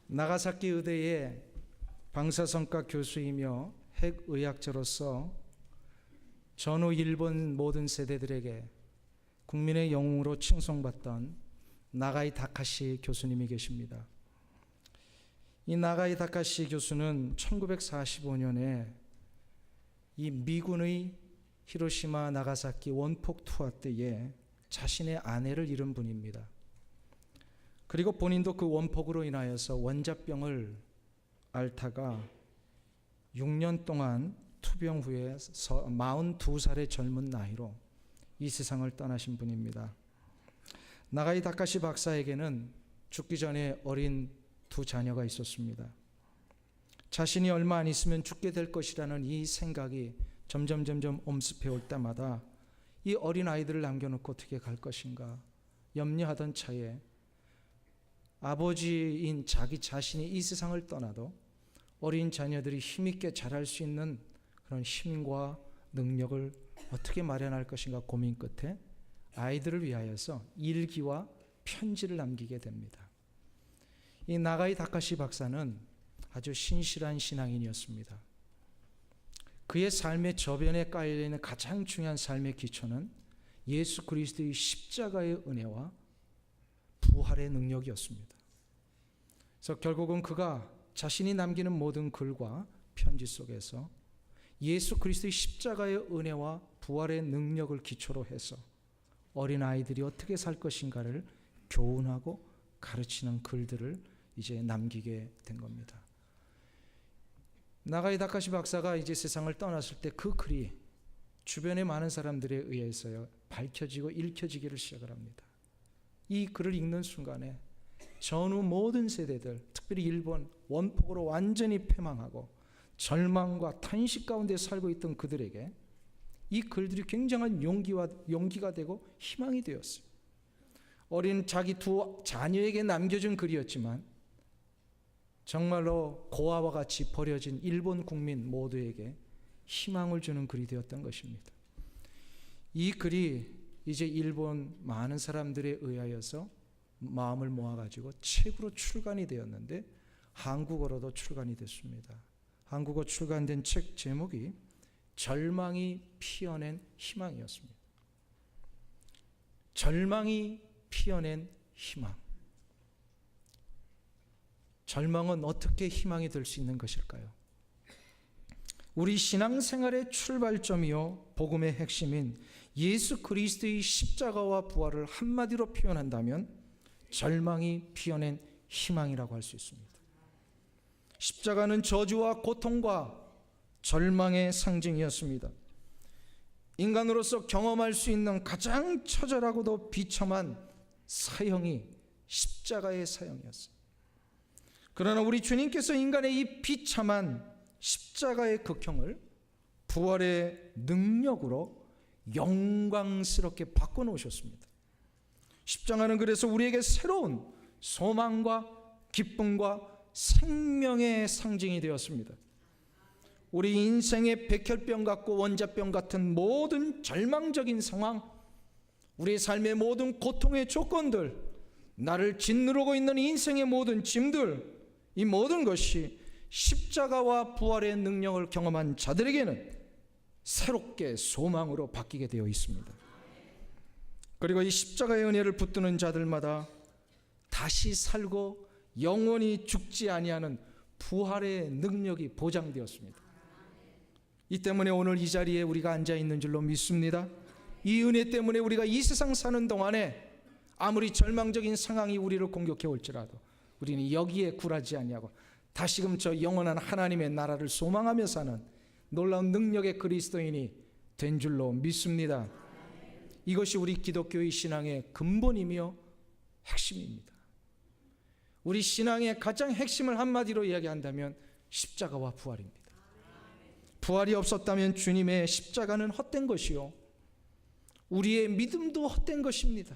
나가사키 의대의 방사선과 교수이며 핵의학자로서 전후 일본 모든 세대들에게 국민의 영웅으로 칭송받던 나가이 다카시 교수님이 계십니다. 이 나가이 다카시 교수는 1945년에 이 미군의 히로시마 나가사키 원폭 투하 때에 자신의 아내를 잃은 분입니다. 그리고 본인도 그 원폭으로 인하여서 원자병을 앓다가 6년 동안 투병 후에 42살의 젊은 나이로 이 세상을 떠나신 분입니다. 나가이 다카시 박사에게는 죽기 전에 어린 두 자녀가 있었습니다. 자신이 얼마 안 있으면 죽게 될 것이라는 이 생각이 점점 엄습해 올 때마다 이 어린 아이들을 남겨놓고 어떻게 갈 것인가 염려하던 차에 아버지인 자기 자신이 이 세상을 떠나도 어린 자녀들이 힘있게 자랄 수 있는 그런 힘과 능력을 어떻게 마련할 것인가 고민 끝에 아이들을 위하여서 일기와 편지를 남기게 됩니다. 이 나가이 다카시 박사는 아주 신실한 신앙인이었습니다. 그의 삶의 저변에 깔려있는 가장 중요한 삶의 기초는 예수 그리스도의 십자가의 은혜와 부활의 능력이었습니다. 그래서 결국은 그가 자신이 남기는 모든 글과 편지 속에서 예수 그리스도의 십자가의 은혜와 부활의 능력을 기초로 해서 어린아이들이 어떻게 살 것인가를 교훈하고 가르치는 글들을 이제 남기게 된 겁니다. 나가이 다카시 박사가 이제 세상을 떠났을 때 그 글이 주변의 많은 사람들에 의해서 밝혀지고 읽혀지기를 시작을 합니다. 이 글을 읽는 순간에 전후 모든 세대들, 특별히 일본 원폭으로 완전히 패망하고 절망과 탄식 가운데 살고 있던 그들에게 이 글들이 굉장한 용기가 되고 희망이 되었어요. 어린 자기 두 자녀에게 남겨준 글이었지만 정말로 고아와 같이 버려진 일본 국민 모두에게 희망을 주는 글이 되었던 것입니다. 이 글이 이제 일본 많은 사람들에 의하여서 마음을 모아가지고 책으로 출간이 되었는데 한국어로도 출간이 됐습니다. 한국어 출간된 책 제목이 절망이 피어낸 희망이었습니다. 절망이 피어낸 희망. 절망은 어떻게 희망이 될 수 있는 것일까요? 우리 신앙생활의 출발점이요 복음의 핵심인 예수 그리스도의 십자가와 부활을 한마디로 표현한다면 절망이 피어낸 희망이라고 할 수 있습니다. 십자가는 저주와 고통과 절망의 상징이었습니다. 인간으로서 경험할 수 있는 가장 처절하고도 비참한 사형이 십자가의 사형이었어요. 그러나 우리 주님께서 인간의 이 비참한 십자가의 극형을 부활의 능력으로 영광스럽게 바꿔놓으셨습니다. 십자가는 그래서 우리에게 새로운 소망과 기쁨과 생명의 상징이 되었습니다. 우리 인생의 백혈병 같고 원자병 같은 모든 절망적인 상황, 우리 삶의 모든 고통의 조건들, 나를 짓누르고 있는 인생의 모든 짐들, 이 모든 것이 십자가와 부활의 능력을 경험한 자들에게는 새롭게 소망으로 바뀌게 되어 있습니다. 그리고 이 십자가의 은혜를 붙드는 자들마다 다시 살고 영원히 죽지 아니하는 부활의 능력이 보장되었습니다. 이 때문에 오늘 이 자리에 우리가 앉아 있는 줄로 믿습니다. 이 은혜 때문에 우리가 이 세상 사는 동안에 아무리 절망적인 상황이 우리를 공격해 올지라도 우리는 여기에 굴하지 아니하고 다시금 저 영원한 하나님의 나라를 소망하며 사는 놀라운 능력의 그리스도인이 된 줄로 믿습니다. 이것이 우리 기독교의 신앙의 근본이며 핵심입니다. 우리 신앙의 가장 핵심을 한마디로 이야기한다면 십자가와 부활입니다. 부활이 없었다면 주님의 십자가는 헛된 것이요 우리의 믿음도 헛된 것입니다.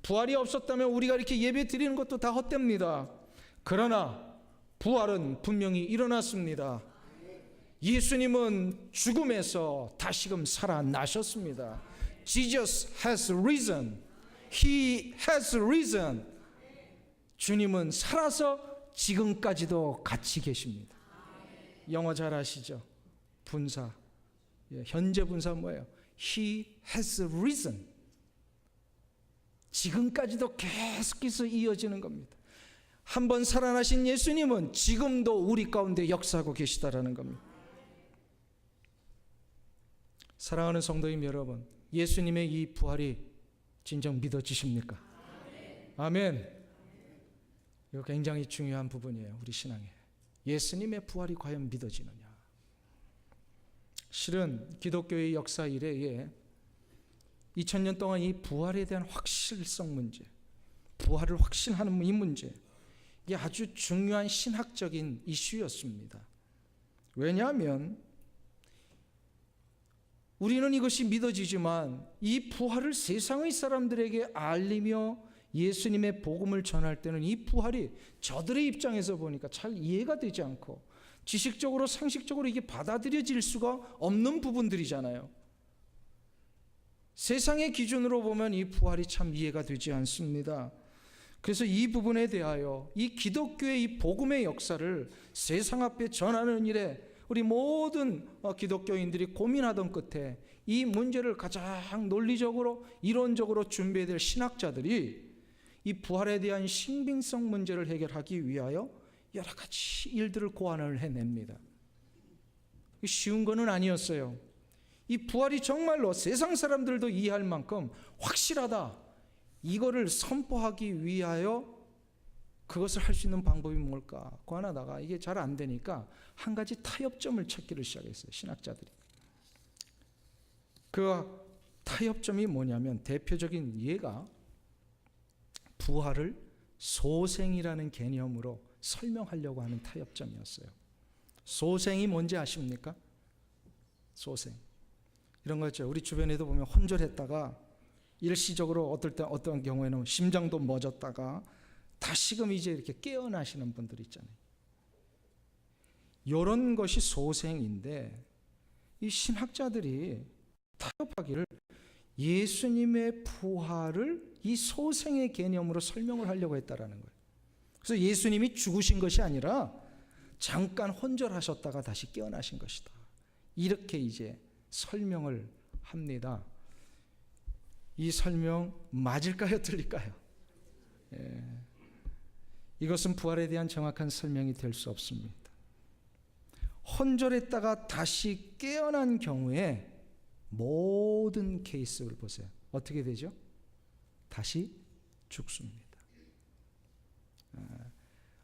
부활이 없었다면 우리가 이렇게 예배 드리는 것도 다 헛됩니다. 그러나 부활은 분명히 일어났습니다. 예수님은 죽음에서 다시금 살아나셨습니다. Jesus has risen. He has risen. 주님은 살아서 지금까지도 같이 계십니다. 영어 잘 아시죠? 분사. 현재 분사 뭐예요? He has risen. 지금까지도 계속해서 이어지는 겁니다. 한번 살아나신 예수님은 지금도 우리 가운데 역사하고 계시다라는 겁니다. 사랑하는 성도님 여러분, 예수님의 이 부활이 진정 믿어지십니까? 아멘. 이거 굉장히 중요한 부분이에요. 우리 신앙에. 예수님의 부활이 과연 믿어지느냐. 실은 기독교의 역사 이래에 2000년 동안 이 부활에 대한 확실성 문제, 부활을 확신하는 이 문제, 이게 아주 중요한 신학적인 이슈였습니다. 왜냐하면 우리는 이것이 믿어지지만 이 부활을 세상의 사람들에게 알리며 예수님의 복음을 전할 때는 이 부활이 저들의 입장에서 보니까 잘 이해가 되지 않고 지식적으로 상식적으로 이게 받아들여질 수가 없는 부분들이잖아요. 세상의 기준으로 보면 이 부활이 참 이해가 되지 않습니다. 그래서 이 부분에 대하여 이 기독교의 이 복음의 역사를 세상 앞에 전하는 일에 우리 모든 기독교인들이 고민하던 끝에 이 문제를 가장 논리적으로 이론적으로 준비해야 될 신학자들이 이 부활에 대한 신빙성 문제를 해결하기 위하여 여러 가지 일들을 고안을 해냅니다. 쉬운 거는 아니었어요. 이 부활이 정말로 세상 사람들도 이해할 만큼 확실하다, 이거를 선포하기 위하여 그것을 할 수 있는 방법이 뭘까 고안하다가 이게 잘 안 되니까 한 가지 타협점을 찾기를 시작했어요. 신학자들이. 그 타협점이 뭐냐면 대표적인 예가 부활을 소생이라는 개념으로 설명하려고 하는 타협점이었어요. 소생이 뭔지 아십니까? 소생. 이런 거 있죠. 우리 주변에도 보면 혼절했다가 일시적으로 어떤 경우에는 심장도 멎었다가 다시금 이제 이렇게 깨어나시는 분들 있잖아요. 이런 것이 소생인데 이 신학자들이 타협하기를 예수님의 부활을 이 소생의 개념으로 설명을 하려고 했다라는 거예요. 그래서 예수님이 죽으신 것이 아니라 잠깐 혼절하셨다가 다시 깨어나신 것이다. 이렇게 이제 설명을 합니다. 이 설명 맞을까요? 틀릴까요? 이것은 부활에 대한 정확한 설명이 될 수 없습니다. 혼절했다가 다시 깨어난 경우에 모든 케이스를 보세요. 어떻게 되죠? 다시 죽습니다.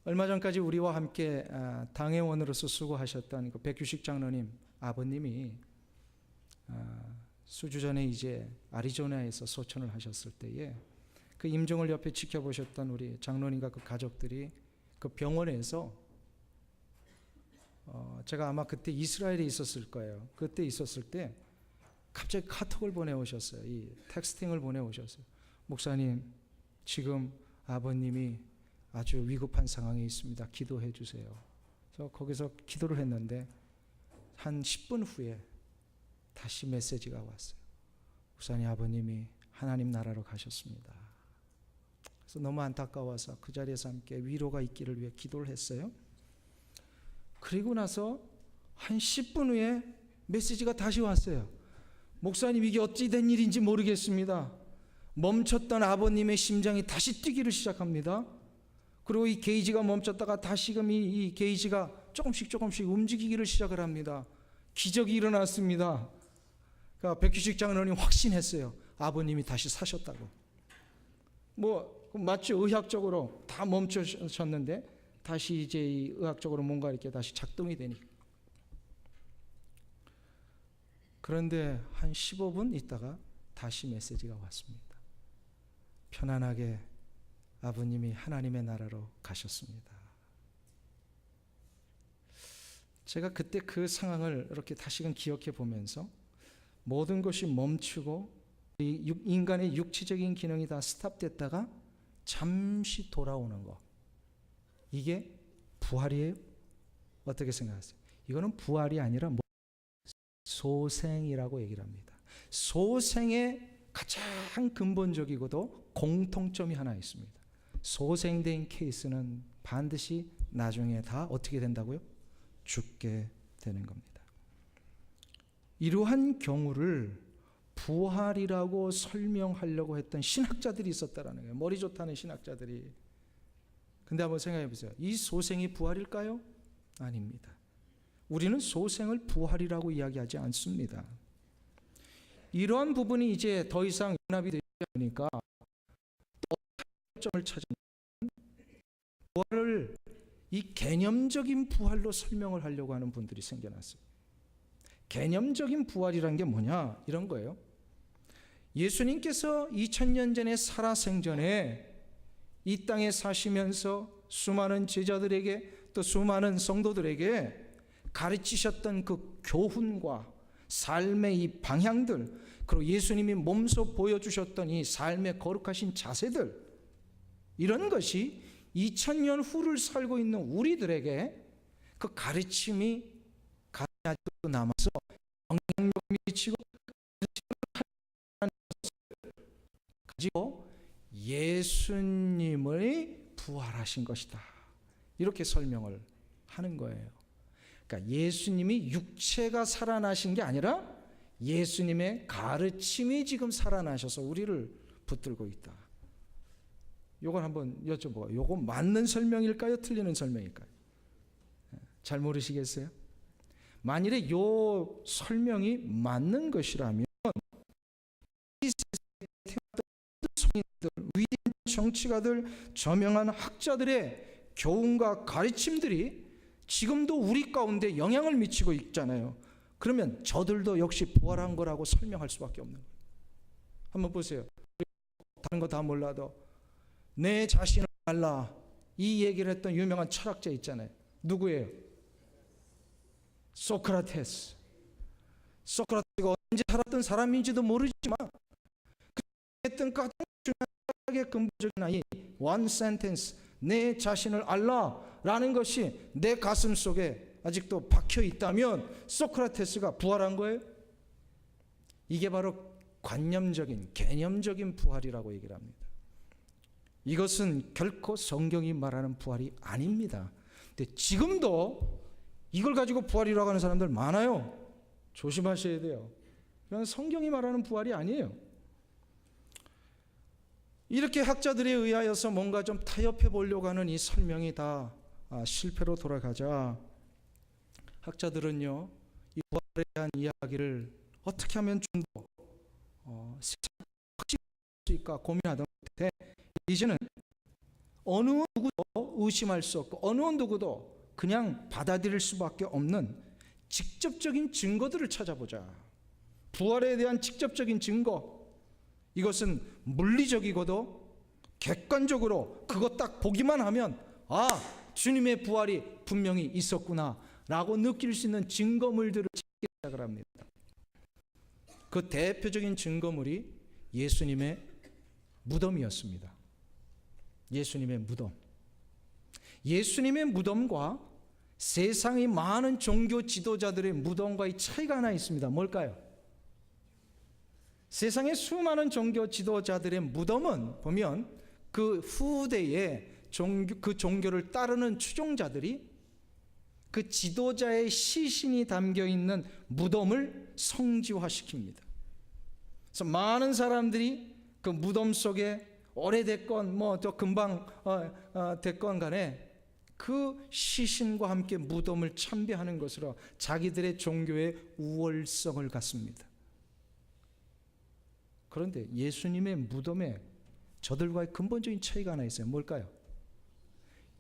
얼마 전까지 우리와 함께 당회원으로서 수고하셨던 그 백규식 장로님 아버님이 수주 전에 이제 아리조나에서 소천을 하셨을 때에 그 임종을 옆에 지켜보셨던 우리 장로님과 그 가족들이 그 병원에서 제가 아마 그때 이스라엘에 있었을 거예요. 그때 있었을 때 갑자기 카톡을 보내오셨어요. 이 텍스팅을 보내오셨어요. 목사님, 지금 아버님이 아주 위급한 상황에 있습니다. 기도해 주세요. 그래서 거기서 기도를 했는데 한 10분 후에 다시 메시지가 왔어요. 목사님, 아버님이 하나님 나라로 가셨습니다. 그래서 너무 안타까워서 그 자리에서 함께 위로가 있기를 위해 기도를 했어요. 그리고 나서 한 10분 후에 메시지가 다시 왔어요. 목사님, 이게 어찌 된 일인지 모르겠습니다. 멈췄던 아버님의 심장이 다시 뛰기를 시작합니다. 그리고 이 게이지가 멈췄다가 다시금 이 게이지가 조금씩 움직이기를 시작을 합니다. 기적이 일어났습니다. 그러니까 백규식 장로님 확신했어요. 아버님이 다시 사셨다고. 뭐 맞죠? 의학적으로 다 멈추셨는데 다시 이제 이 의학적으로 뭔가 이렇게 다시 작동이 되니까. 그런데 한 15분 있다가 다시 메시지가 왔습니다. 편안하게 아버님이 하나님의 나라로 가셨습니다. 제가 그때 그 상황을 이렇게 다시금 기억해 보면서 모든 것이 멈추고 인간의 육체적인 기능이 다 스탑됐다가 잠시 돌아오는 거, 이게 부활이에요? 어떻게 생각하세요? 이거는 부활이 아니라 소생이라고 얘기를 합니다. 소생의 가장 근본적이고도 공통점이 하나 있습니다. 소생된 케이스는 반드시 나중에 다 어떻게 된다고요? 죽게 되는 겁니다. 이러한 경우를 부활이라고 설명하려고 했던 신학자들이 있었다라는 거예요. 머리 좋다는 신학자들이. 근데 한번 생각해 보세요. 이 소생이 부활일까요? 아닙니다. 우리는 소생을 부활이라고 이야기하지 않습니다. 이러한 부분이 이제 더 이상 용납이 되지 않으니까 점을 찾은 부활을 이 개념적인 부활로 설명을 하려고 하는 분들이 생겨났어요. 개념적인 부활이란 게 뭐냐? 이런 거예요. 예수님께서 2000년 전에 살아생전에 이 땅에 사시면서 수많은 제자들에게 또 수많은 성도들에게 가르치셨던 그 교훈과 삶의 이 방향들, 그리고 예수님이 몸소 보여주셨던 이 삶의 거룩하신 자세들, 이런 것이 2000년 후를 살고 있는 우리들에게 그 가르침이 아직도 남아서 영향력을 미치고 가지고 예수님의 부활하신 것이다, 이렇게 설명을 하는 거예요. 그러니까 예수님이 육체가 살아나신 게 아니라 예수님의 가르침이 지금 살아나셔서 우리를 붙들고 있다. 요걸 한번 여쭤보고, 요거 맞는 설명일까요? 틀리는 설명일까요? 잘 모르시겠어요? 만일에 요 설명이 맞는 것이라면 이 세상에 태어났던 성인들, 위대한 정치가들, 저명한 학자들의 교훈과 가르침들이 지금도 우리 가운데 영향을 미치고 있잖아요. 그러면 저들도 역시 부활한 거라고 설명할 수밖에 없는 거예요. 한번 보세요. 다른 거 다 몰라도 내 자신을 알라, 이 얘기를 했던 유명한 철학자 있잖아요. 누구예요? 소크라테스. 소크라테스가 언제 살았던 사람인지도 모르지만 했던 가장 중요하게 근본적인 이 one sentence, 내 자신을 알라라는 것이 내 가슴 속에 아직도 박혀 있다면 소크라테스가 부활한 거예요? 이게 바로 관념적인, 개념적인 부활이라고 얘기를 합니다. 이것은 결코 성경이 말하는 부활이 아닙니다. 근데 지금도 이걸 가지고 부활이라고 하는 사람들 많아요. 조심하셔야 돼요. 이건 성경이 말하는 부활이 아니에요. 이렇게 학자들에 의하여서 뭔가 좀 타협해 보려고 하는 이 설명이 다 실패로 돌아가자, 학자들은요, 이 부활에 대한 이야기를 어떻게 하면 좀 더 확실할 수 있을까 고민하던 끝에 이제는 어느 누구도 의심할 수 없고 어느 누구도 그냥 받아들일 수밖에 없는 직접적인 증거들을 찾아보자. 부활에 대한 직접적인 증거, 이것은 물리적이고도 객관적으로 그것 딱 보기만 하면 아, 주님의 부활이 분명히 있었구나 라고 느낄 수 있는 증거물들을 찾기 시작을 합니다. 그 대표적인 증거물이 예수님의 무덤이었습니다. 예수님의 무덤. 예수님의 무덤과 세상의 많은 종교 지도자들의 무덤과의 차이가 하나 있습니다. 뭘까요? 세상의 수많은 종교 지도자들의 무덤은 보면 그 후대에 그 종교를 따르는 추종자들이 그 지도자의 시신이 담겨 있는 무덤을 성지화시킵니다. 그래서 많은 사람들이 그 무덤 속에 오래됐건 뭐 또 금방 됐건 간에 그 시신과 함께 무덤을 참배하는 것으로 자기들의 종교의 우월성을 갖습니다. 그런데 예수님의 무덤에 저들과의 근본적인 차이가 하나 있어요. 뭘까요?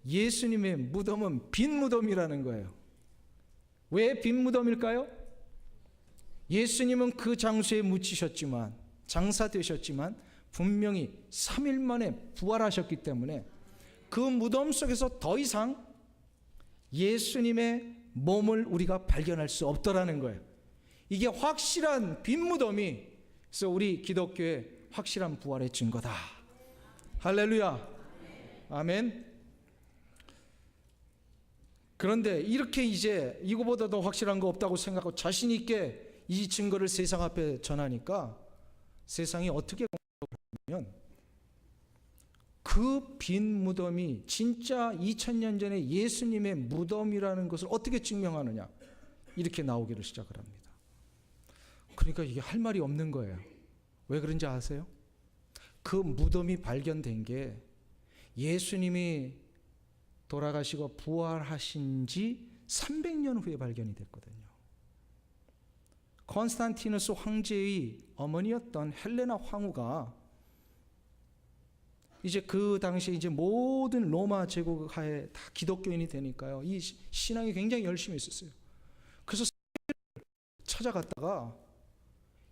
예수님의 무덤은 빈 무덤이라는 거예요. 왜 빈 무덤일까요? 예수님은 그 장소에 묻히셨지만, 장사되셨지만 분명히 3일 만에 부활하셨기 때문에 그 무덤 속에서 더 이상 예수님의 몸을 우리가 발견할 수 없더라는 거예요. 이게 확실한 빈 무덤이, 그래서 우리 기독교의 확실한 부활의 증거다. 할렐루야. 아멘. 그런데 이렇게 이제 이거보다 더 확실한 거 없다고 생각하고 자신 있게 이 증거를 세상 앞에 전하니까 세상이 어떻게 공격을 하냐면 그 그 빈 무덤이 진짜 2000년 전에 예수님의 무덤이라는 것을 어떻게 증명하느냐, 이렇게 나오기를 시작을 합니다. 그러니까 이게 할 말이 없는 거예요. 왜 그런지 아세요? 그 무덤이 발견된 게 예수님이 돌아가시고 부활하신 지 300년 후에 발견이 됐거든요. 콘스탄티누스 황제의 어머니였던 헬레나 황후가 이제 그 당시에 이제 모든 로마 제국 하에 다 기독교인이 되니까요, 이 신앙이 굉장히 열심히 있었어요. 그래서 찾아갔다가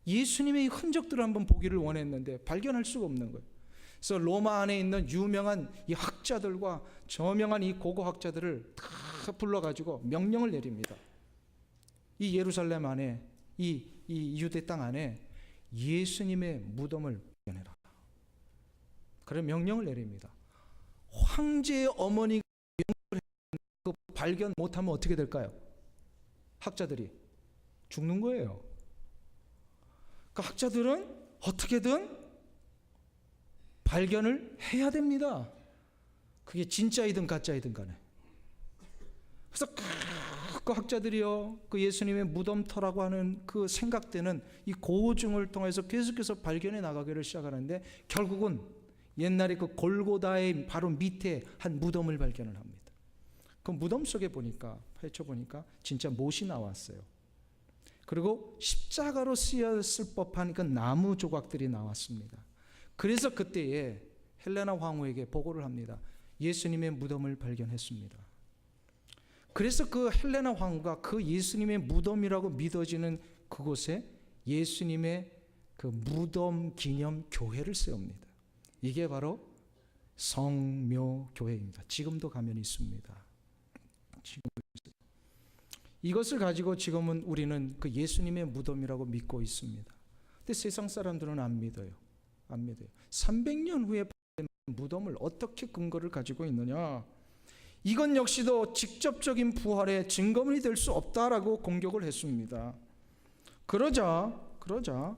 예수님의 흔적들을 한번 보기를 원했는데 발견할 수가 없는 거예요. 그래서 로마 안에 있는 유명한 이 학자들과 저명한 이 고고학자들을 다 불러가지고 명령을 내립니다. 이 예루살렘 안에, 이 유대 땅 안에 예수님의 무덤을 발견해라. 그래 명령을 내립니다. 황제의 어머니가 그 발견 못하면 어떻게 될까요? 학자들이 죽는 거예요. 그 학자들은 어떻게든 발견을 해야 됩니다. 그게 진짜이든 가짜이든 간에. 그래서 그 학자들이요, 그 예수님의 무덤터라고 하는 그 생각되는 이 고증을 통해서 계속해서 발견해 나가기를 시작하는데, 결국은 옛날에 그 골고다의 바로 밑에 한 무덤을 발견을 합니다. 그 무덤 속에 보니까, 파헤쳐보니까 진짜 못이 나왔어요. 그리고 십자가로 쓰였을 법한 그 나무 조각들이 나왔습니다. 그래서 그때에 헬레나 황후에게 보고를 합니다. 예수님의 무덤을 발견했습니다. 그래서 그 헬레나 황후가 그 예수님의 무덤이라고 믿어지는 그곳에 예수님의 그 무덤 기념 교회를 세웁니다. 이게 바로 성묘교회입니다. 지금도 가면 있습니다. 이것을 가지고 지금은 우리는 그 예수님의 무덤이라고 믿고 있습니다. 근데 세상 사람들은 안 믿어요. 안 믿어요. 300년 후에 무덤을 어떻게 근거를 가지고 있느냐? 이건 역시도 직접적인 부활의 증거물이 될 수 없다라고 공격을 했습니다. 그러자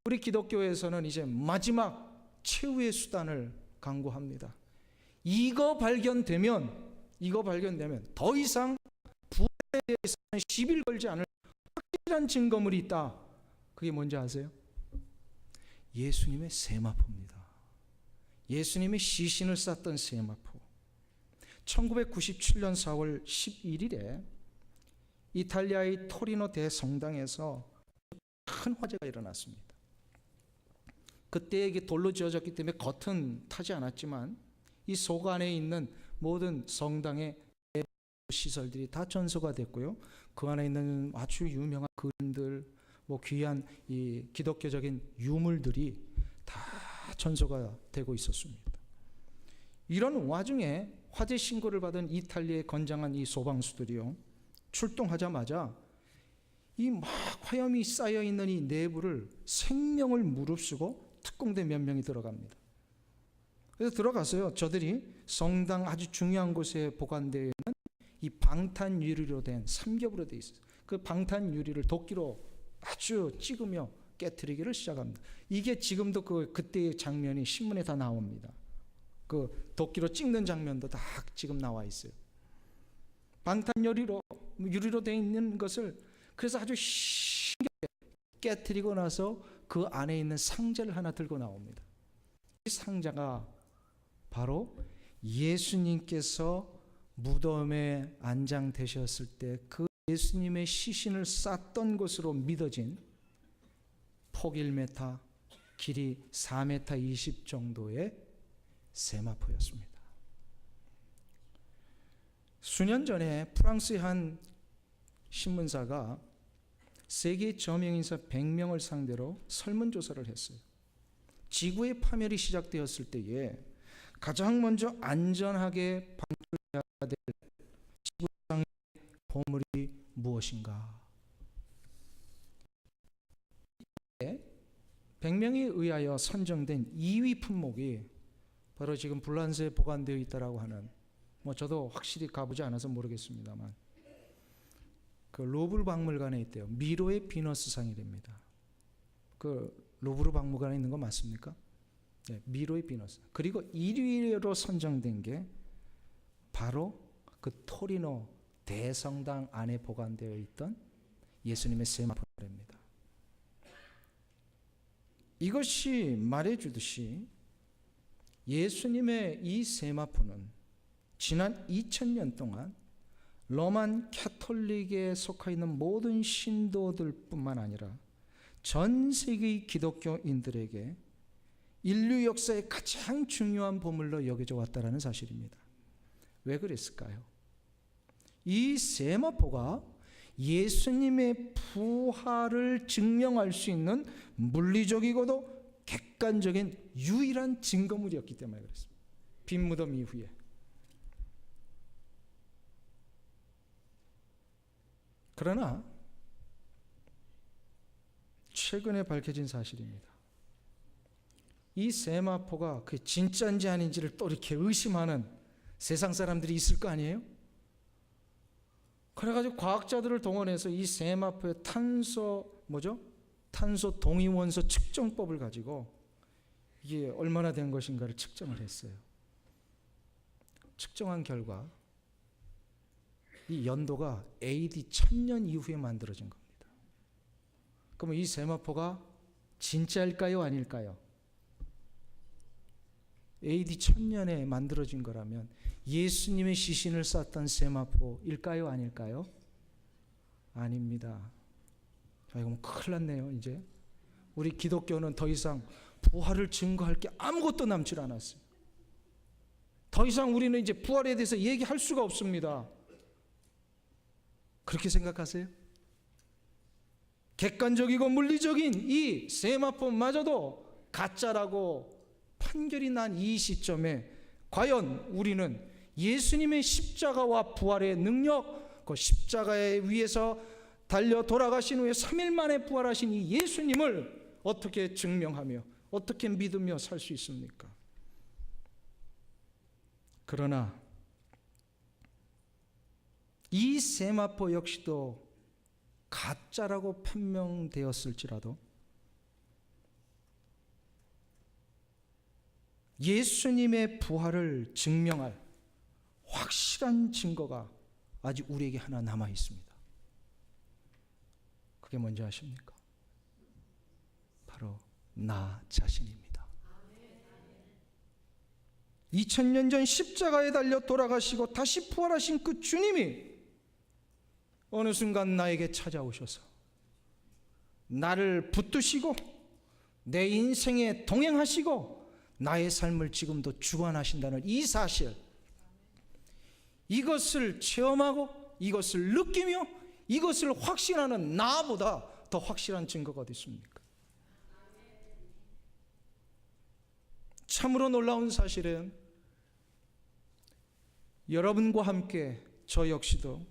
우리 기독교에서는 이제 마지막 최후의 수단을 강구합니다. 이거 발견되면 더 이상 부활에 대해서는 시비를 걸지 않을 확실한 증거물이 있다. 그게 뭔지 아세요? 예수님의 세마포입니다. 예수님의 시신을 쌌던 세마포. 1997년 4월 11일에 이탈리아의 토리노 대성당에서 큰 화재가 일어났습니다. 그때 이게 돌로 지어졌기 때문에 겉은 타지 않았지만 이 속 안에 있는 모든 성당의 시설들이 다 전소가 됐고요. 그 안에 있는 아주 유명한 그림들, 뭐 귀한 이 기독교적인 유물들이 다 전소가 되고 있었습니다. 이런 와중에 화재 신고를 받은 이탈리아의 건장한 이 소방수들이요, 출동하자마자 이 막 화염이 쌓여 있는 이 내부를 생명을 무릅쓰고 특공대 몇 명이 들어갑니다. 그래서 들어가서요, 저들이 성당 아주 중요한 곳에 보관되어 있는 이 방탄 유리로 된 삼겹으로 되어 있어요. 그 방탄 유리를 도끼로 아주 찍으며 깨트리기를 시작합니다. 이게 지금도 그때의 장면이 신문에 다 나옵니다. 그 도끼로 찍는 장면도 다 지금 나와 있어요. 방탄 유리로 되어 있는 것을 그래서 아주 신기하게 깨트리고 나서 그 안에 있는 상자를 하나 들고 나옵니다. 이 상자가 바로 예수님께서 무덤에 안장되셨을 때 그 예수님의 시신을 쌌던 것으로 믿어진 폭 1m, 길이 4m 20 정도의 세마포였습니다. 수년 전에 프랑스의 한 신문사가 세계 저명인사 100명을 상대로 설문조사를 했어요. 지구의 파멸이 시작되었을 때에 가장 먼저 안전하게 방출해야 될 지구상의 보물이 무엇인가? 100명에 의하여 선정된 2위 품목이 바로 지금 불란서에 보관되어 있다라고 하는, 뭐 저도 확실히 가보지 않아서 모르겠습니다만 그 루브르 박물관에 있대요. 미로의 비너스상이랍니다. 그 루브르 박물관에 있는 거 맞습니까? 네, 미로의 비너스. 그리고 1위로 선정된 게 바로 그 토리노 대성당 안에 보관되어 있던 예수님의 세마포입니다. 이것이 말해주듯이 예수님의 이 세마포는 지난 2000년 동안 로만 캐톨릭에 속해 있는 모든 신도들뿐만 아니라 전 세계의 기독교인들에게 인류 역사의 가장 중요한 보물로 여겨져 왔다는 사실입니다. 왜 그랬을까요? 이 세마포가 예수님의 부활을 증명할 수 있는 물리적이고도 객관적인 유일한 증거물이었기 때문에 그렇습니다. 빈 무덤 이후에. 그러나 최근에 밝혀진 사실입니다. 이 세마포가 그 진짜인지 아닌지를 또 이렇게 의심하는 세상 사람들이 있을 거 아니에요? 그래가지고 과학자들을 동원해서 이 세마포의 탄소 동위원소 측정법을 가지고 이게 얼마나 된 것인가를 측정을 했어요. 측정한 결과 이 연도가 AD 1000년 이후에 만들어진 겁니다. 그러면 이 세마포가 진짜일까요? 아닐까요? AD 1000년에 만들어진 거라면 예수님의 시신을 쌌던 세마포일까요? 아닐까요? 아닙니다. 이거 큰일 났네요. 이제 우리 기독교는 더 이상 부활을 증거할 게 아무것도 남질 않았어요. 더 이상 우리는 이제 부활에 대해서 얘기할 수가 없습니다. 그렇게 생각하세요? 객관적이고 물리적인 이 세마포마저도 가짜라고 판결이 난 이 시점에 과연 우리는 예수님의 십자가와 부활의 능력, 그 십자가에 위에서 달려 돌아가신 후에 3일 만에 부활하신 이 예수님을 어떻게 증명하며 어떻게 믿으며 살 수 있습니까? 그러나 이 세마포 역시도 가짜라고 판명되었을지라도 예수님의 부활을 증명할 확실한 증거가 아직 우리에게 하나 남아 있습니다. 그게 뭔지 아십니까? 바로 나 자신입니다. 2000년 전 십자가에 달려 돌아가시고 다시 부활하신 그 주님이 어느 순간 나에게 찾아오셔서 나를 붙드시고 내 인생에 동행하시고 나의 삶을 지금도 주관하신다는 이 사실, 이것을 체험하고 이것을 느끼며 이것을 확신하는 나보다 더 확실한 증거가 어디 있습니까? 참으로 놀라운 사실은 여러분과 함께 저 역시도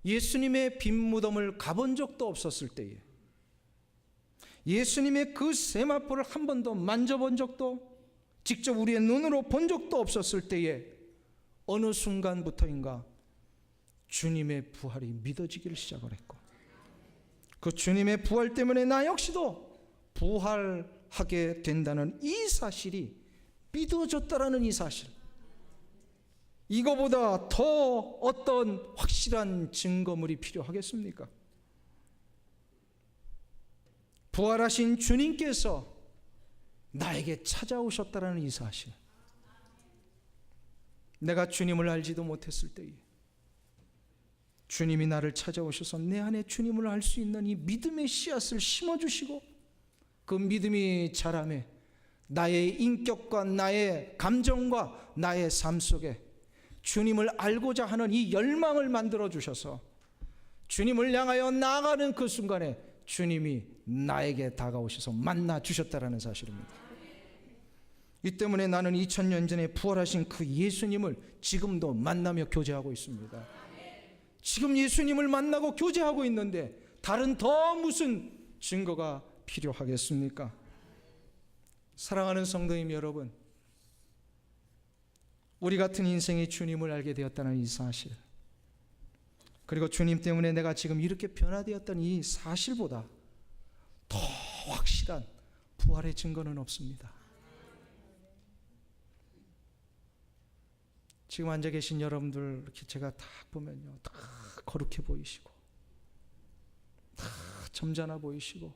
예수님의 빈 무덤을 가본 적도 없었을 때에 예수님의 그 세마포를 한 번도 만져본 적도 직접 우리의 눈으로 본 적도 없었을 때에 어느 순간부터인가 주님의 부활이 믿어지기를 시작을 했고 그 주님의 부활 때문에 나 역시도 부활하게 된다는 이 사실이 믿어졌다라는 이 사실, 이거보다 더 어떤 확실한 증거물이 필요하겠습니까? 부활하신 주님께서 나에게 찾아오셨다라는 이 사실, 내가 주님을 알지도 못했을 때에 주님이 나를 찾아오셔서 내 안에 주님을 알 수 있는 이 믿음의 씨앗을 심어주시고 그 믿음이 자라매 나의 인격과 나의 감정과 나의 삶 속에 주님을 알고자 하는 이 열망을 만들어 주셔서 주님을 향하여 나아가는 그 순간에 주님이 나에게 다가오셔서 만나 주셨다라는 사실입니다. 이 때문에 나는 2000년 전에 부활하신 그 예수님을 지금도 만나며 교제하고 있습니다. 지금 예수님을 만나고 교제하고 있는데 다른 더 무슨 증거가 필요하겠습니까? 사랑하는 성도님 여러분, 우리 같은 인생이 주님을 알게 되었다는 이 사실, 그리고 주님 때문에 내가 지금 이렇게 변화되었다는 이 사실보다 더 확실한 부활의 증거는 없습니다. 지금 앉아 계신 여러분들 이렇게 제가 다 보면요, 다 거룩해 보이시고, 다 점잖아 보이시고,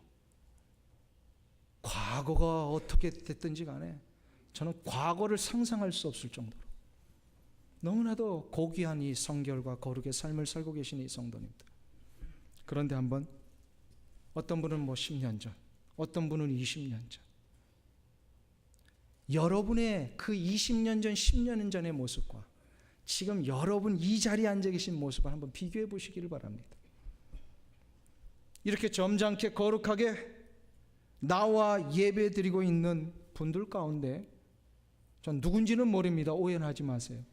과거가 어떻게 됐든지 간에 저는 과거를 상상할 수 없을 정도로 너무나도 고귀한 이 성결과 거룩의 삶을 살고 계신 이 성도님들. 그런데 한번 어떤 분은 뭐 10년 전, 어떤 분은 20년 전, 여러분의 그 20년 전, 10년 전의 모습과 지금 여러분 이 자리에 앉아 계신 모습을 한번 비교해 보시기를 바랍니다. 이렇게 점잖게 거룩하게 나와 예배 드리고 있는 분들 가운데 전 누군지는 모릅니다. 오해는 하지 마세요.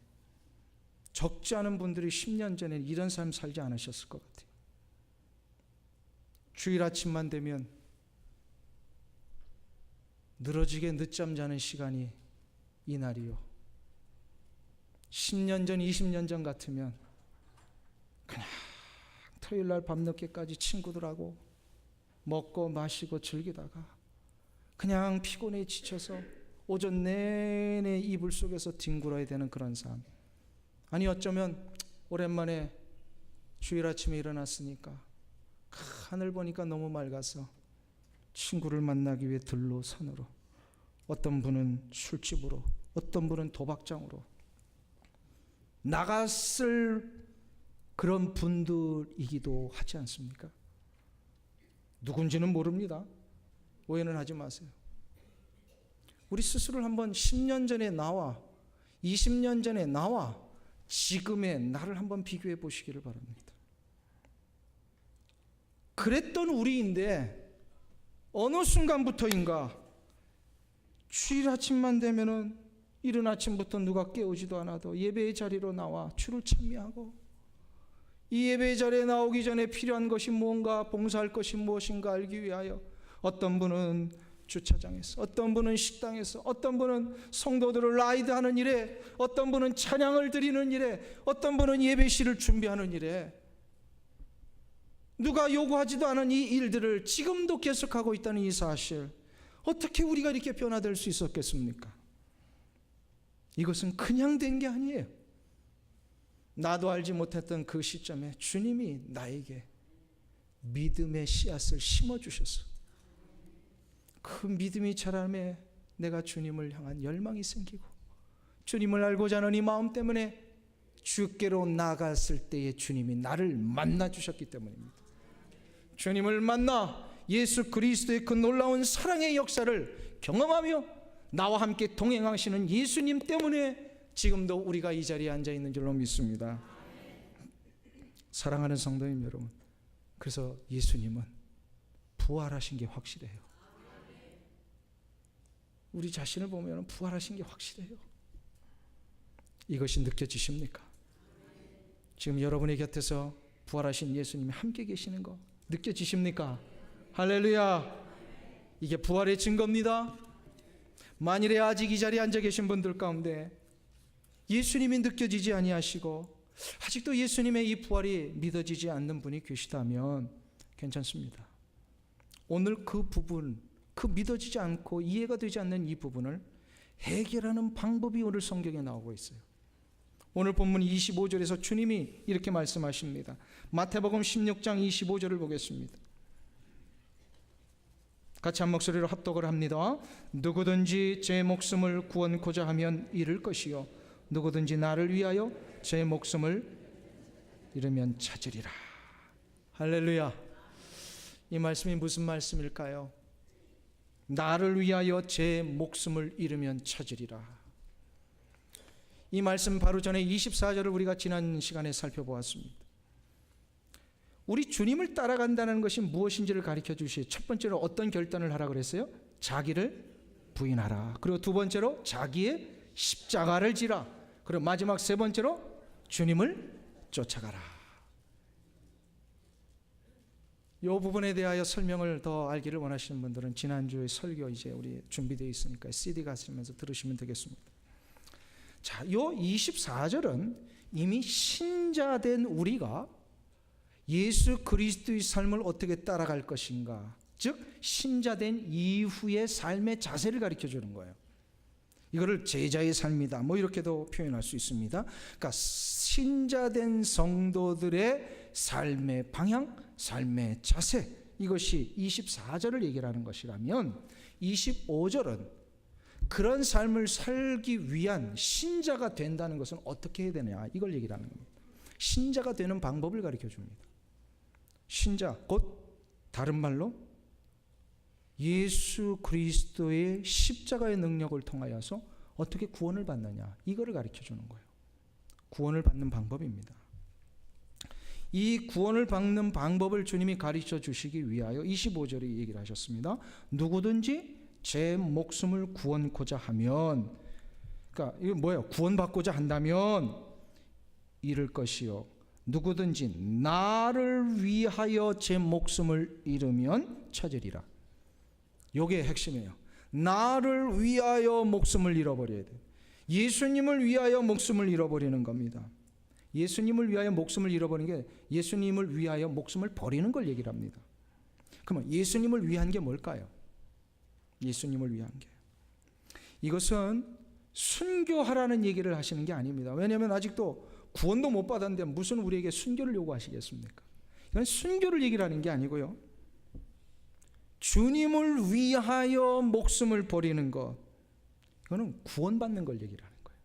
적지 않은 분들이 10년 전에 이런 삶 살지 않으셨을 것 같아요. 주일 아침만 되면 늘어지게 늦잠 자는 시간이 이날이요. 10년 전, 20년 전 같으면 그냥 토요일 날 밤늦게까지 친구들하고 먹고 마시고 즐기다가 그냥 피곤해 지쳐서 오전 내내 이불 속에서 뒹굴어야 되는 그런 삶. 아니 어쩌면 오랜만에 주일 아침에 일어났으니까 하늘 보니까 너무 맑아서 친구를 만나기 위해 들로 산으로, 어떤 분은 술집으로, 어떤 분은 도박장으로 나갔을 그런 분들이기도 하지 않습니까? 누군지는 모릅니다. 오해는 하지 마세요. 우리 스스로를 한번 10년 전에 나와 20년 전에 나와 지금의 나를 한번 비교해 보시기를 바랍니다. 그랬던 우리인데 어느 순간부터인가 주일 아침만 되면은 이른 아침부터 누가 깨우지도 않아도 예배의 자리로 나와 주를 찬미하고, 이 예배의 자리에 나오기 전에 필요한 것이 무언가, 봉사할 것이 무엇인가 알기 위하여 어떤 분은 주차장에서, 어떤 분은 식당에서, 어떤 분은 성도들을 라이드하는 일에, 어떤 분은 찬양을 드리는 일에, 어떤 분은 예배실을 준비하는 일에, 누가 요구하지도 않은 이 일들을 지금도 계속하고 있다는 이 사실, 어떻게 우리가 이렇게 변화될 수 있었겠습니까? 이것은 그냥 된 게 아니에요. 나도 알지 못했던 그 시점에 주님이 나에게 믿음의 씨앗을 심어주셨어. 그 믿음이 자라매 내가 주님을 향한 열망이 생기고, 주님을 알고자 하는 이 마음 때문에 주께로 나갔을 때에 주님이 나를 만나 주셨기 때문입니다. 주님을 만나 예수 그리스도의 그 놀라운 사랑의 역사를 경험하며 나와 함께 동행하시는 예수님 때문에 지금도 우리가 이 자리에 앉아 있는 줄로 믿습니다. 사랑하는 성도님 여러분, 그래서 예수님은 부활하신 게 확실해요. 우리 자신을 보면 부활하신 게 확실해요. 이것이 느껴지십니까? 지금 여러분의 곁에서 부활하신 예수님이 함께 계시는 거 느껴지십니까? 할렐루야! 이게 부활의 증거입니다. 만일에 아직 이 자리에 앉아 계신 분들 가운데 예수님이 느껴지지 아니하시고 아직도 예수님의 이 부활이 믿어지지 않는 분이 계시다면 괜찮습니다. 오늘 그 부분, 그 믿어지지 않고 이해가 되지 않는 이 부분을 해결하는 방법이 오늘 성경에 나오고 있어요. 오늘 본문 25절에서 주님이 이렇게 말씀하십니다. 마태복음 16장 25절을 보겠습니다. 같이 한 목소리로 합독을 합니다. 누구든지 제 목숨을 구원코자 하면 잃을 것이요 누구든지 나를 위하여 제 목숨을 잃으면 찾으리라. 할렐루야. 이 말씀이 무슨 말씀일까요? 나를 위하여 제 목숨을 잃으면 찾으리라. 이 말씀 바로 전에 24절을 우리가 지난 시간에 살펴보았습니다. 우리 주님을 따라간다는 것이 무엇인지를 가르쳐 주시고, 첫 번째로 어떤 결단을 하라 그랬어요? 자기를 부인하라. 그리고 두 번째로 자기의 십자가를 지라. 그리고 마지막 세 번째로 주님을 쫓아가라. 이 부분에 대하여 설명을 더 알기를 원하시는 분들은 지난주에 설교 이제 우리 준비되어 있으니까 CD 가시면서 들으시면 되겠습니다. 자, 요 24절은 이미 신자된 우리가 예수 그리스도의 삶을 어떻게 따라갈 것인가, 즉 신자된 이후의 삶의 자세를 가르쳐 주는 거예요. 이거를 제자의 삶이다. 뭐 이렇게도 표현할 수 있습니다. 그러니까 신자된 성도들의 삶의 방향, 삶의 자세, 이것이 24절을 얘기를 하는 것이라면 25절은 그런 삶을 살기 위한 신자가 된다는 것은 어떻게 해야 되느냐, 이걸 얘기를 하는 겁니다. 신자가 되는 방법을 가르쳐 줍니다. 신자, 곧 다른 말로 예수 그리스도의 십자가의 능력을 통하여서 어떻게 구원을 받느냐, 이거를 가르쳐 주는 거예요. 구원을 받는 방법입니다. 이 구원을 받는 방법을 주님이 가르쳐 주시기 위하여 25절에 얘기를 하셨습니다. 누구든지 제 목숨을 구원코자 하면, 그러니까 이게 뭐예요? 구원받고자 한다면 잃을 것이요, 누구든지 나를 위하여 제 목숨을 잃으면 찾으리라. 요게 핵심이에요. 나를 위하여 목숨을 잃어버려야 돼요. 예수님을 위하여 목숨을 잃어버리는 겁니다. 예수님을 위하여 목숨을 잃어버리는 게 예수님을 위하여 목숨을 버리는 걸 얘기를 합니다. 그러면 예수님을 위한 게 뭘까요? 예수님을 위한 게, 이것은 순교하라는 얘기를 하시는 게 아닙니다. 왜냐하면 아직도 구원도 못 받았는데 무슨 우리에게 순교를 요구하시겠습니까? 이건 순교를 얘기를 하는 게 아니고요, 주님을 위하여 목숨을 버리는 것, 이거는 구원받는 걸 얘기를 하는 거예요.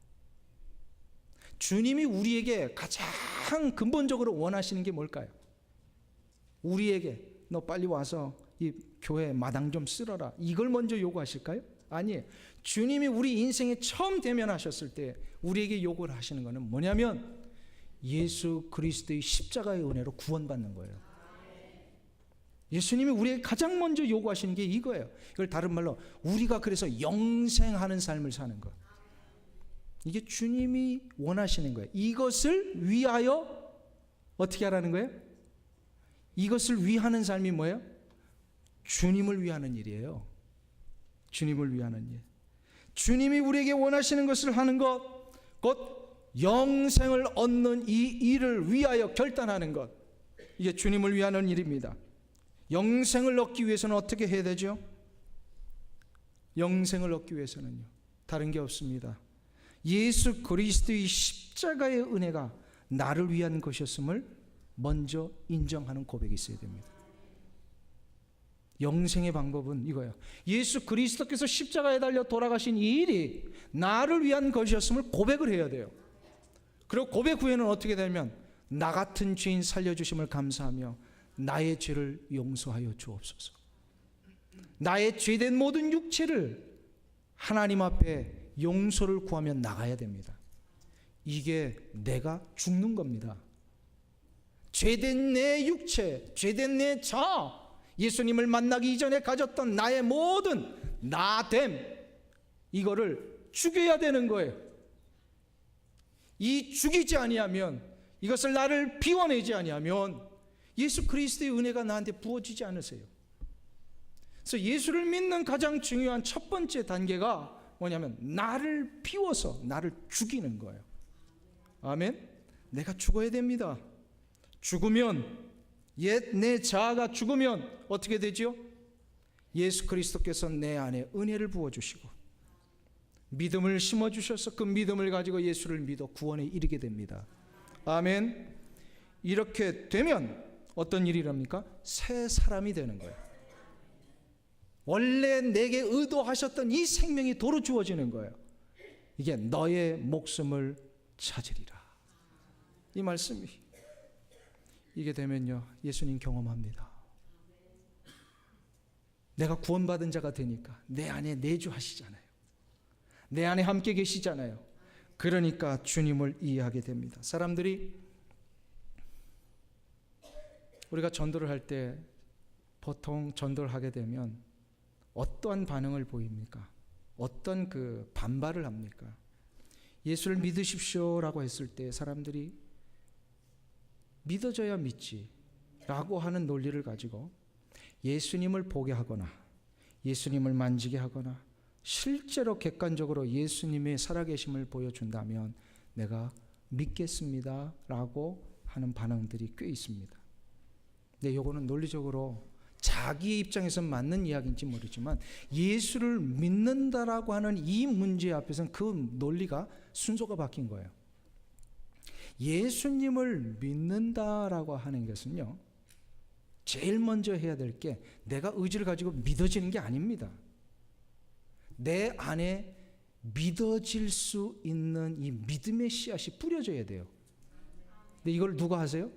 주님이 우리에게 가장 근본적으로 원하시는 게 뭘까요? 우리에게 너 빨리 와서 이 교회 마당 좀 쓸어라, 이걸 먼저 요구하실까요? 아니에요. 주님이 우리 인생에 처음 대면하셨을 때 우리에게 요구를 하시는 것은 뭐냐면 예수 그리스도의 십자가의 은혜로 구원받는 거예요. 예수님이 우리에게 가장 먼저 요구하시는 게 이거예요. 이걸 다른 말로 우리가 그래서 영생하는 삶을 사는 것, 이게 주님이 원하시는 거예요. 이것을 위하여 어떻게 하라는 거예요? 이것을 위하는 삶이 뭐예요? 주님을 위하는 일이에요. 주님을 위하는 일. 주님이 우리에게 원하시는 것을 하는 것, 곧 영생을 얻는 이 일을 위하여 결단하는 것, 이게 주님을 위하는 일입니다. 영생을 얻기 위해서는 어떻게 해야 되죠? 영생을 얻기 위해서는요, 다른 게 없습니다. 예수 그리스도의 십자가의 은혜가 나를 위한 것이었음을 먼저 인정하는 고백이 있어야 됩니다. 영생의 방법은 이거예요. 예수 그리스도께서 십자가에 달려 돌아가신 이 일이 나를 위한 것이었음을 고백을 해야 돼요. 그리고 고백 후에는 어떻게 되면 나 같은 죄인 살려주심을 감사하며 나의 죄를 용서하여 주옵소서. 나의 죄된 모든 육체를 하나님 앞에 용서를 구하며 나가야 됩니다. 이게 내가 죽는 겁니다. 죄된 내 육체, 죄된 내 자아, 예수님을 만나기 이전에 가졌던 나의 모든 나됨, 이거를 죽여야 되는 거예요. 이 죽이지 아니하면, 이것을 나를 비워내지 아니하면 예수 그리스도의 은혜가 나한테 부어지지 않으세요. 그래서 예수를 믿는 가장 중요한 첫 번째 단계가 뭐냐면 나를 비워서 나를 죽이는 거예요. 아멘. 내가 죽어야 됩니다. 죽으면, 옛 내 자아가 죽으면 어떻게 되죠? 예수 그리스도께서 내 안에 은혜를 부어주시고 믿음을 심어주셔서 그 믿음을 가지고 예수를 믿어 구원에 이르게 됩니다. 아멘. 이렇게 되면 어떤 일이랍니까? 새 사람이 되는 거예요. 원래 내게 의도하셨던 이 생명이 도로 주어지는 거예요. 이게 너의 목숨을 찾으리라, 이 말씀이. 이게 되면요, 예수님 경험합니다. 내가 구원받은 자가 되니까 내 안에 내주하시잖아요. 내 안에 함께 계시잖아요. 그러니까 주님을 이해하게 됩니다. 사람들이 우리가 전도를 할 때 보통 전도를 하게 되면 어떠한 반응을 보입니까? 어떤 그 반발을 합니까? 예수를 믿으십시오라고 했을 때 사람들이 믿어져야 믿지 라고 하는 논리를 가지고 예수님을 보게 하거나 예수님을 만지게 하거나 실제로 객관적으로 예수님의 살아계심을 보여준다면 내가 믿겠습니다 라고 하는 반응들이 꽤 있습니다. 근데 요거는 논리적으로 자기의 입장에서 맞는 이야기인지 모르지만 예수를 믿는다라고 하는 이 문제 앞에서는 그 논리가 순서가 바뀐 거예요. 예수님을 믿는다라고 하는 것은요, 제일 먼저 해야 될 게 내가 의지를 가지고 믿어지는 게 아닙니다. 내 안에 믿어질 수 있는 이 믿음의 씨앗이 뿌려져야 돼요. 근데 이걸 누가 하세요?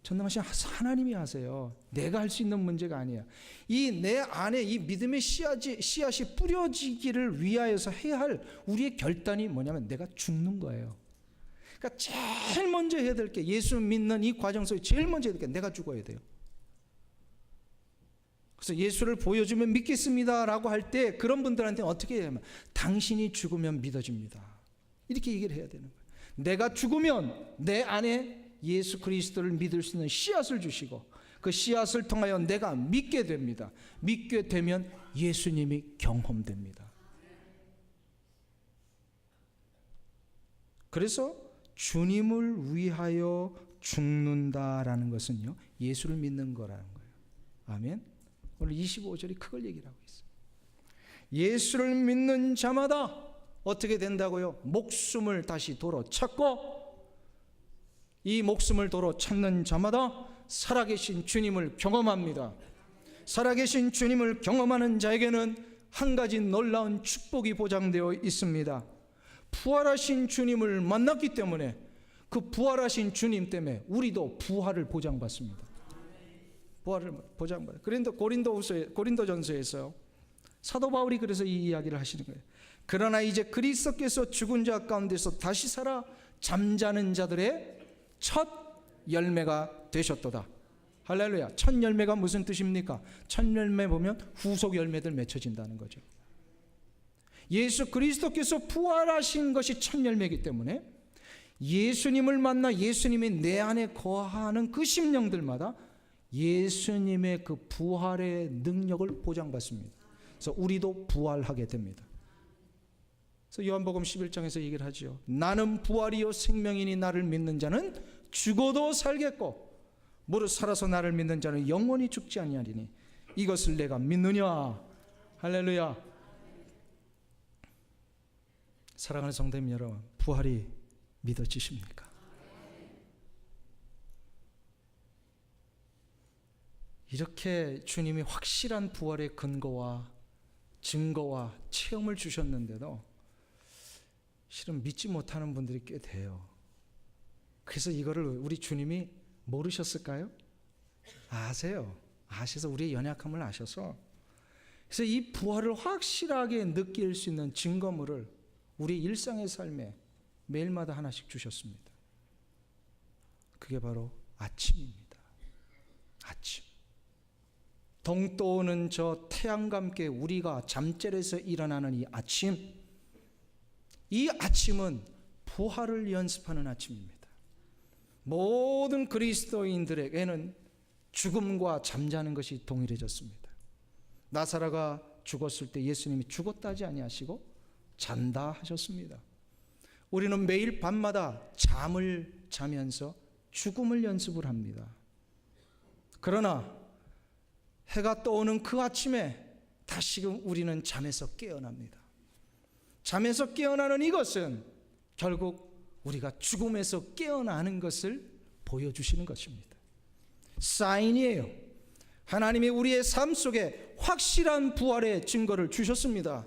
전능하신 하나님이 하세요. 내가 할 수 있는 문제가 아니야. 이 내 안에 이 믿음의 씨앗이 뿌려지기를 위하여서 해야 할 우리의 결단이 뭐냐면 내가 죽는 거예요. 그러니까 제일 먼저 해야 될 게, 예수 믿는 이 과정 속에 제일 먼저 해야 될 게 내가 죽어야 돼요. 그래서 예수를 보여주면 믿겠습니다라고 할 때 그런 분들한테는 어떻게 해야 하면 당신이 죽으면 믿어집니다. 이렇게 얘기를 해야 되는 거예요. 내가 죽으면 내 안에 예수 그리스도를 믿을 수 있는 씨앗을 주시고 그 씨앗을 통하여 내가 믿게 됩니다. 믿게 되면 예수님이 경험됩니다. 그래서 주님을 위하여 죽는다라는 것은요, 예수를 믿는 거라는 거예요. 아멘. 오늘 25절이 그걸 얘기를 하고 있어요. 예수를 믿는 자마다 어떻게 된다고요? 목숨을 다시 도로 찾고, 이 목숨을 도로 찾는 자마다 살아계신 주님을 경험합니다. 살아계신 주님을 경험하는 자에게는 한 가지 놀라운 축복이 보장되어 있습니다. 부활하신 주님을 만났기 때문에 그 부활하신 주님 때문에 우리도 부활을 보장받습니다. 부활을 보장받아요. 고린도전서에서 사도 바울이 그래서 이 이야기를 하시는 거예요. 그러나 이제 그리스도께서 죽은 자 가운데서 다시 살아 잠자는 자들의 첫 열매가 되셨도다. 할렐루야. 첫 열매가 무슨 뜻입니까? 첫 열매 보면 후속 열매들 맺혀진다는 거죠. 예수 그리스도께서 부활하신 것이 첫 열매이기 때문에 예수님을 만나 예수님이 내 안에 거하는 그 심령들마다 예수님의 그 부활의 능력을 보장받습니다. 그래서 우리도 부활하게 됩니다. 그래서 요한복음 11장에서 얘기를 하죠. 나는 부활이요 생명이니 나를 믿는 자는 죽어도 살겠고 무릇 살아서 나를 믿는 자는 영원히 죽지 아니하리니 이것을 내가 믿느냐. 할렐루야. 사랑하는 성도님 여러분, 부활이 믿어지십니까? 이렇게 주님이 확실한 부활의 근거와 증거와 체험을 주셨는데도 실은 믿지 못하는 분들이 꽤 돼요. 그래서 이거를 우리 주님이 모르셨을까요? 아세요. 아셔서 우리의 연약함을 아셔서, 그래서 이 부활을 확실하게 느낄 수 있는 증거물을 우리 일상의 삶에 매일마다 하나씩 주셨습니다. 그게 바로 아침입니다. 아침. 동떠오는 저 태양과 함께 우리가 잠자리에서 일어나는 이 아침, 이 아침은 부활을 연습하는 아침입니다. 모든 그리스도인들에게는 죽음과 잠자는 것이 동일해졌습니다. 나사로가 죽었을 때 예수님이 죽었다 하지 아니하시고 잔다 하셨습니다. 우리는 매일 밤마다 잠을 자면서 죽음을 연습을 합니다. 그러나 해가 떠오는 그 아침에 다시금 우리는 잠에서 깨어납니다. 잠에서 깨어나는 이것은 결국 우리가 죽음에서 깨어나는 것을 보여주시는 것입니다. 사인이에요. 하나님이 우리의 삶 속에 확실한 부활의 증거를 주셨습니다.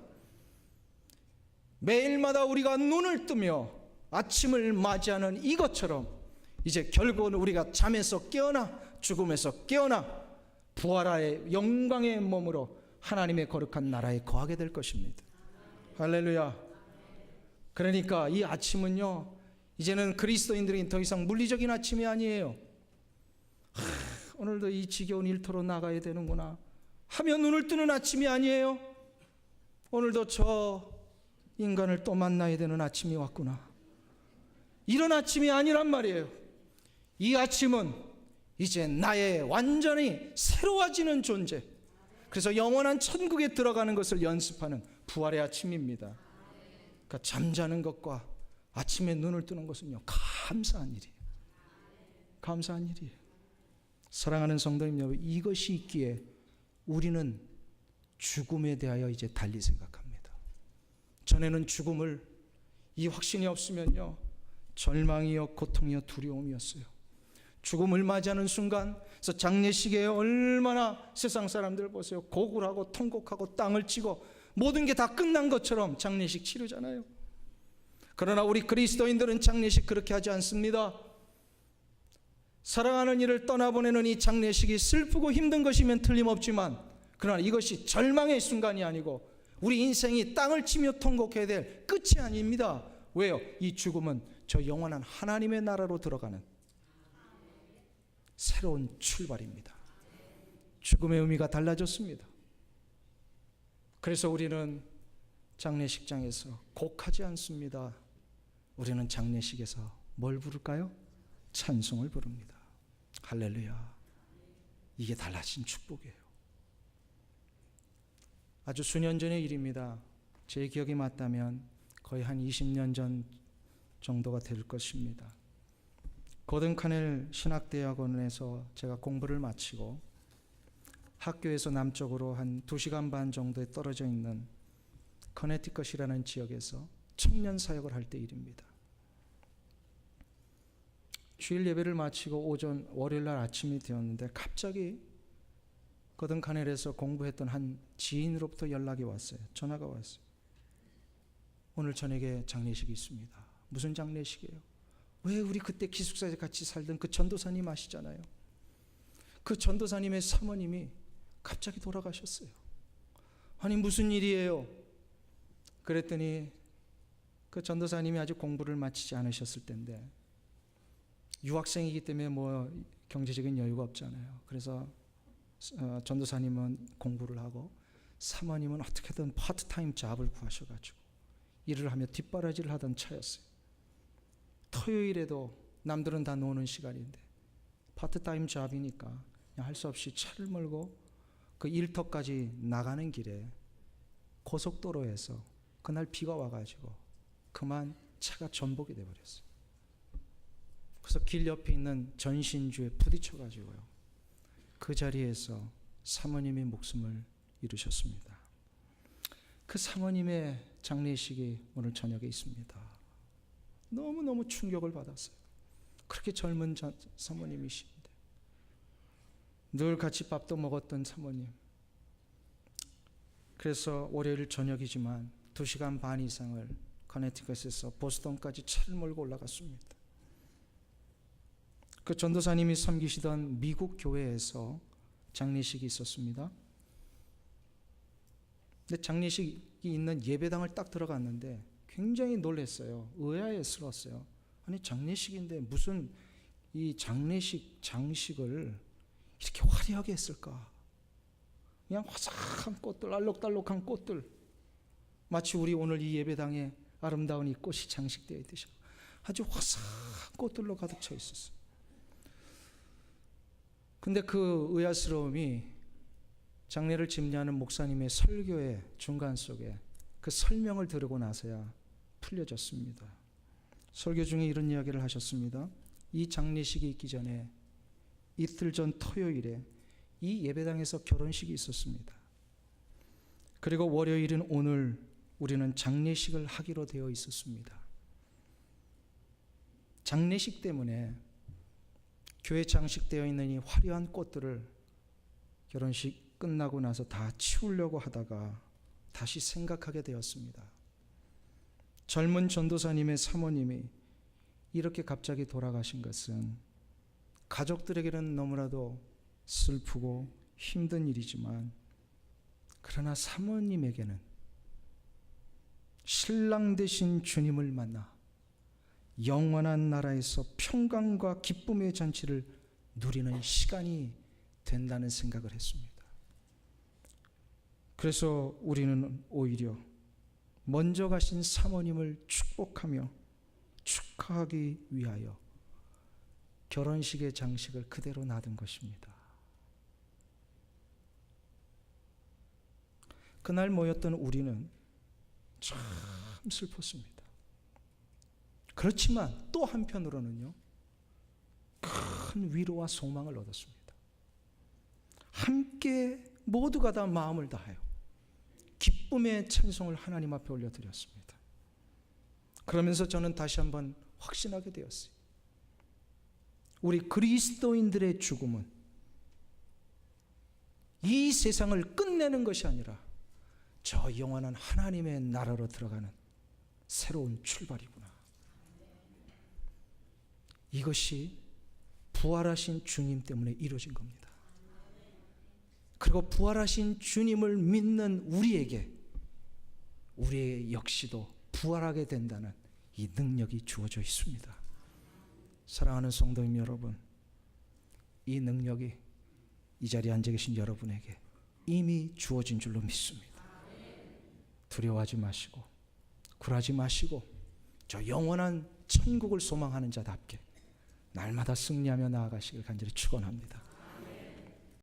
매일마다 우리가 눈을 뜨며 아침을 맞이하는 이것처럼 이제 결국은 우리가 잠에서 깨어나 죽음에서 깨어나 부활의 영광의 몸으로 하나님의 거룩한 나라에 거하게 될 것입니다. 할렐루야. 그러니까 이 아침은요, 이제는 그리스도인들이 더 이상 물리적인 아침이 아니에요. 오늘도 이 지겨운 일터로 나가야 되는구나 하며 눈을 뜨는 아침이 아니에요. 오늘도 저 인간을 또 만나야 되는 아침이 왔구나, 이런 아침이 아니란 말이에요. 이 아침은 이제 나의 완전히 새로워지는 존재, 그래서 영원한 천국에 들어가는 것을 연습하는 부활의 아침입니다. 그러니까 잠자는 것과 아침에 눈을 뜨는 것은요, 감사한 일이에요. 감사한 일이에요. 사랑하는 성도님 여러분, 이것이 있기에 우리는 죽음에 대하여 이제 달리 생각합니다. 전에는 죽음을, 이 확신이 없으면요, 절망이요, 고통이요, 두려움이었어요. 죽음을 맞이하는 순간, 그래서 장례식에 얼마나 세상 사람들 보세요. 곡을 하고 통곡하고 땅을 치고 모든 게 다 끝난 것처럼 장례식 치르잖아요. 그러나 우리 그리스도인들은 장례식 그렇게 하지 않습니다. 사랑하는 이를 떠나보내는 이 장례식이 슬프고 힘든 것이면 틀림없지만, 그러나 이것이 절망의 순간이 아니고 우리 인생이 땅을 치며 통곡해야 될 끝이 아닙니다. 왜요? 이 죽음은 저 영원한 하나님의 나라로 들어가는 새로운 출발입니다. 죽음의 의미가 달라졌습니다. 그래서 우리는 장례식장에서 곡하지 않습니다. 우리는 장례식에서 뭘 부를까요? 찬송을 부릅니다. 할렐루야. 이게 달라진 축복이에요. 아주 수년 전의 일입니다. 제 기억이 맞다면 거의 한 20년 전 정도가 될 것입니다. 고든 카넬 신학대학원에서 제가 공부를 마치고 학교에서 남쪽으로 한 2시간 반 정도에 떨어져 있는 커네티컷이라는 지역에서 청년 사역을 할 때 일입니다. 주일 예배를 마치고 오전 월요일 날 아침이 되었는데 갑자기 고든 카넬에서 공부했던 한 지인으로부터 연락이 왔어요. 전화가 왔어요. 오늘 저녁에 장례식이 있습니다. 무슨 장례식이에요? 왜 우리 그때 기숙사에 같이 살던 그 전도사님 아시잖아요. 그 전도사님의 사모님이 갑자기 돌아가셨어요. 아니 무슨 일이에요? 그랬더니 그 전도사님이 아직 공부를 마치지 않으셨을 때인데 유학생이기 때문에 뭐 경제적인 여유가 없잖아요. 그래서 전도사님은 공부를 하고 사모님은 어떻게든 파트타임 잡을 구하셔가지고 일을 하며 뒷바라지를 하던 차였어요. 토요일에도 남들은 다 노는 시간인데 파트타임 잡이니까 할 수 없이 차를 몰고 그 일터까지 나가는 길에 고속도로에서 그날 비가 와가지고 그만 차가 전복이 돼버렸어요. 그래서 길 옆에 있는 전신주에 부딪혀가지고요, 그 자리에서 사모님이 목숨을 잃으셨습니다. 그 사모님의 장례식이 오늘 저녁에 있습니다. 너무너무 충격을 받았어요. 그렇게 젊은 사모님이신데 늘 같이 밥도 먹었던 사모님. 그래서 월요일 저녁이지만 2시간 반 이상을 커네티컷에서 보스턴까지 차를 몰고 올라갔습니다. 그 전도사님이 섬기시던 미국 교회에서 장례식이 있었습니다. 근데 장례식이 있는 예배당을 딱 들어갔는데 굉장히 놀랐어요. 의아해스러웠어요. 아니 장례식인데 무슨 이 장례식 장식을 이렇게 화려하게 했을까? 그냥 화사한 꽃들, 알록달록한 꽃들, 마치 우리 오늘 이 예배당에 아름다운 이 꽃이 장식되어 있듯이 아주 화사한 꽃들로 가득 차 있었어요. 근데 그 의아스러움이 장례를 집례하는 목사님의 설교의 중간 속에 그 설명을 들으고 나서야 풀려졌습니다. 설교 중에 이런 이야기를 하셨습니다. 이 장례식이 있기 전에 이틀 전 토요일에 이 예배당에서 결혼식이 있었습니다. 그리고 월요일인 오늘 우리는 장례식을 하기로 되어 있었습니다. 장례식 때문에 교회 장식되어 있는 이 화려한 꽃들을 결혼식 끝나고 나서 다 치우려고 하다가 다시 생각하게 되었습니다. 젊은 전도사님의 사모님이 이렇게 갑자기 돌아가신 것은 가족들에게는 너무나도 슬프고 힘든 일이지만, 그러나 사모님에게는 신랑 되신 주님을 만나 영원한 나라에서 평강과 기쁨의 잔치를 누리는 시간이 된다는 생각을 했습니다. 그래서 우리는 오히려 먼저 가신 사모님을 축복하며 축하하기 위하여 결혼식의 장식을 그대로 놔둔 것입니다. 그날 모였던 우리는 참 슬펐습니다. 그렇지만 또 한편으로는요, 큰 위로와 소망을 얻었습니다. 함께 모두가 다 마음을 다하여 기쁨의 찬송을 하나님 앞에 올려드렸습니다. 그러면서 저는 다시 한번 확신하게 되었어요. 우리 그리스도인들의 죽음은 이 세상을 끝내는 것이 아니라 저 영원한 하나님의 나라로 들어가는 새로운 출발이구나. 이것이 부활하신 주님 때문에 이루어진 겁니다. 그리고 부활하신 주님을 믿는 우리에게 우리 역시도 부활하게 된다는 이 능력이 주어져 있습니다. 사랑하는 성도님 여러분, 이 능력이 이 자리에 앉아 계신 여러분에게 이미 주어진 줄로 믿습니다. 두려워하지 마시고 굴하지 마시고 저 영원한 천국을 소망하는 자답게 날마다 승리하며 나아가시길 간절히 축원합니다.